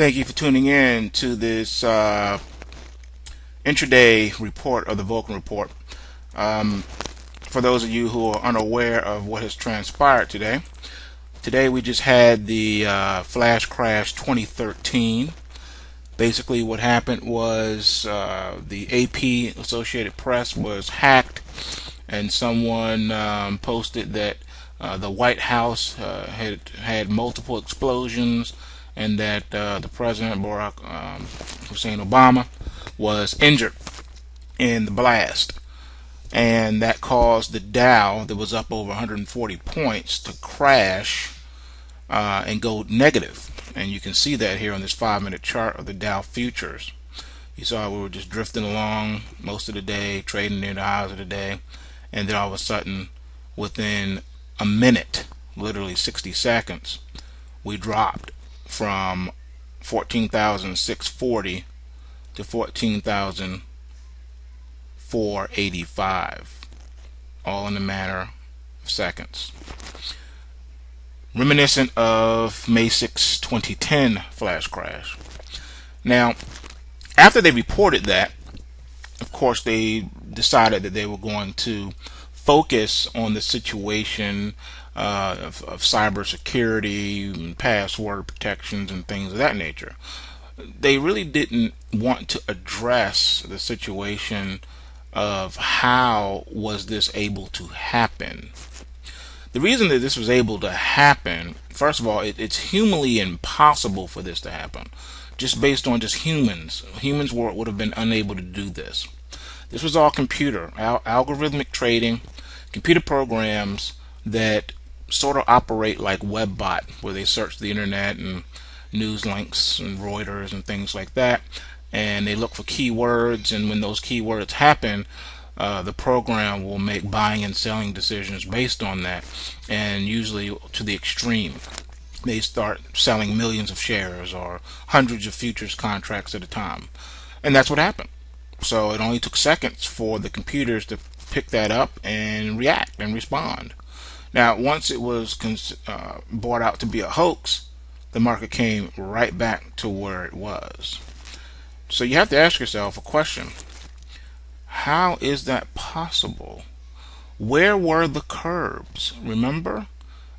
Thank you for tuning in to this intraday report of the Vulcan report. For those of you who are unaware of what has transpired today we just had the flash crash 2013. Basically what happened was the AP, Associated Press, was hacked, and someone posted that the White House had multiple explosions, and that the President Barack Hussein Obama was injured in the blast, and that caused the Dow, that was up over 140 points, to crash and go negative. And you can see that here on this 5-minute chart of the Dow futures. You saw we were just drifting along most of the day, trading near the highs of the day, and then all of a sudden, within a minute, literally 60 seconds, we dropped from 14,640 to 14,485, all in a matter of seconds. Reminiscent of May 6, 2010 flash crash. Now, after they reported that, of course, they decided that they were going to focus on the situation of cybersecurity and password protections and things of that nature. They really didn't want to address the situation of how was this able to happen. The reason that this was able to happen, first of all, it's humanly impossible for this to happen. Just based on just humans would have been unable to do this. This was all computer, algorithmic trading, computer programs that sort of operate like WebBot, where they search the internet and news links and Reuters and things like that, and they look for keywords, and when those keywords happen, the program will make buying and selling decisions based on that, and usually to the extreme. They start selling millions of shares or hundreds of futures contracts at a time, and that's what happened. So it only took seconds for the computers to pick that up and react and respond. Now, once it was brought out to be a hoax, the market came right back to where it was. So you have to ask yourself a question. How is that possible? Where were the curbs? Remember,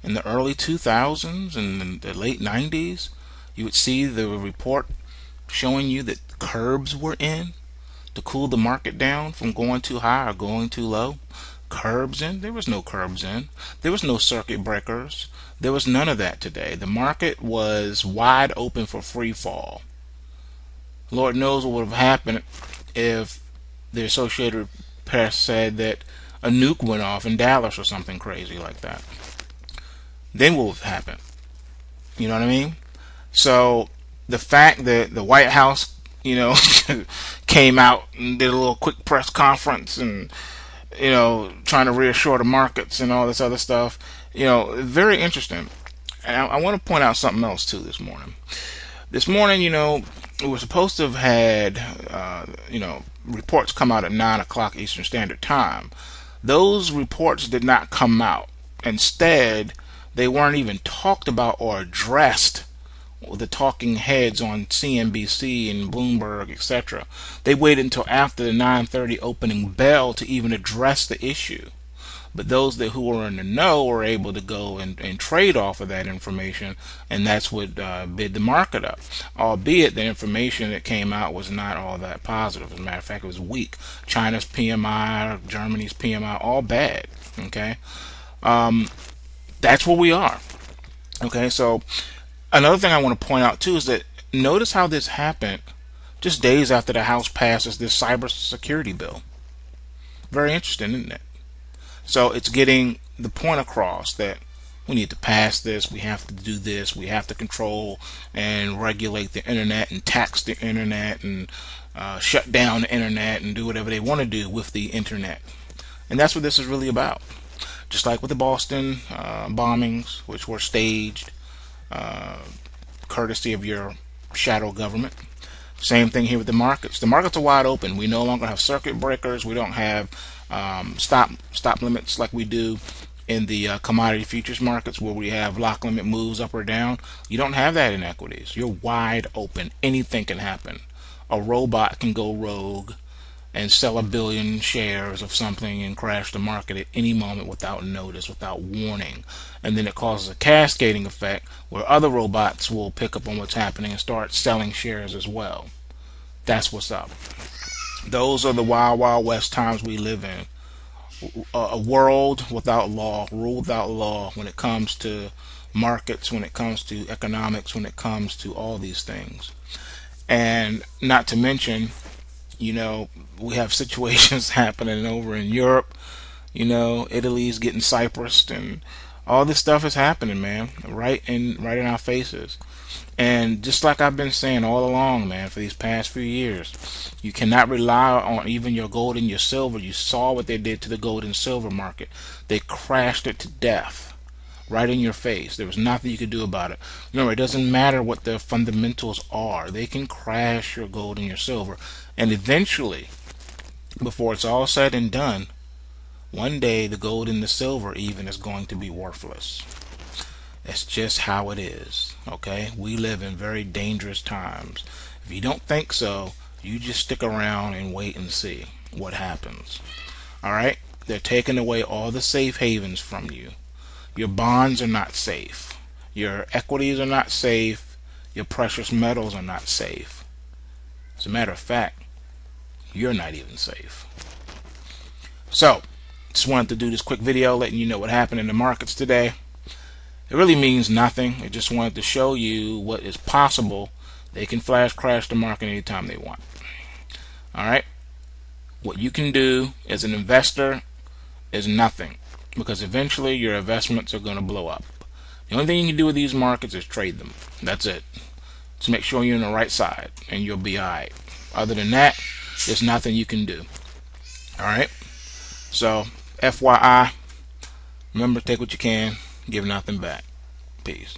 in the early 2000s and the late 90s, you would see the report showing you that curbs were in to cool the market down from going too high or going too low. Curbs in? There was no curbs in. There was no circuit breakers. There was none of that today. The market was wide open for free fall. Lord knows what would have happened if the Associated Press said that a nuke went off in Dallas or something crazy like that. Then what would have happened? You know what I mean? So the fact that the White House, came out and did a little quick press conference and, trying to reassure the markets and all this other stuff, very interesting. And I want to point out something else too this morning. This morning, we were supposed to have had, reports come out at 9 o'clock Eastern Standard Time. Those reports did not come out. Instead, they weren't even talked about or addressed with the talking heads on CNBC and Bloomberg, etc. They waited until after the 9:30 opening bell to even address the issue. But those who were in the know were able to go and trade off of that information, and that's what bid the market up. Albeit the information that came out was not all that positive. As a matter of fact, it was weak. China's PMI, Germany's PMI, all bad. Okay, that's where we are. Okay, so another thing I want to point out too is that notice how this happened just days after the House passes this cybersecurity bill. Very interesting, isn't it? So it's getting the point across that we need to pass this, we have to do this, we have to control and regulate the internet and tax the internet and shut down the internet and do whatever they want to do with the internet. And that's what this is really about. Just like with the Boston bombings, which were staged, courtesy of your shadow government. Same thing here with the markets. The markets are wide open. We no longer have circuit breakers. We don't have stop limits like we do in the commodity futures markets where we have lock limit moves up or down. You don't have that in equities. You're wide open. Anything can happen. A robot can go rogue and sell 1 billion shares of something and crash the market at any moment without notice, without warning. And then it causes a cascading effect where other robots will pick up on what's happening and start selling shares as well. That's what's up. Those are the wild, wild west times we live in. A world without law, rule without law when it comes to markets, when it comes to economics, when it comes to all these things. And not to mention, we have situations happening over in Europe. Italy's getting Cyprus, and all this stuff is happening, man, right in our faces. And just like I've been saying all along, man, for these past few years, you cannot rely on even your gold and your silver. You saw what they did to the gold and silver market. They crashed it to death right in your face. There was nothing you could do about it. Remember, it doesn't matter what the fundamentals are. They can crash your gold and your silver. And eventually, before it's all said and done, one day the gold and the silver even is going to be worthless. That's just how it is. Okay? We live in very dangerous times. If you don't think so, you just stick around and wait and see what happens. Alright? They're taking away all the safe havens from you. Your bonds are not safe. Your equities are not safe. Your precious metals are not safe. As a matter of fact, you're not even safe. So, just wanted to do this quick video letting you know what happened in the markets today. It really means nothing. I just wanted to show you what is possible. They can flash crash the market anytime they want. Alright? What you can do as an investor is nothing, because eventually your investments are going to blow up. The only thing you can do with these markets is trade them. That's it. Just make sure you're on the right side and you'll be alright. Other than that, there's nothing you can do. Alright? So, FYI, remember, take what you can, give nothing back. Peace.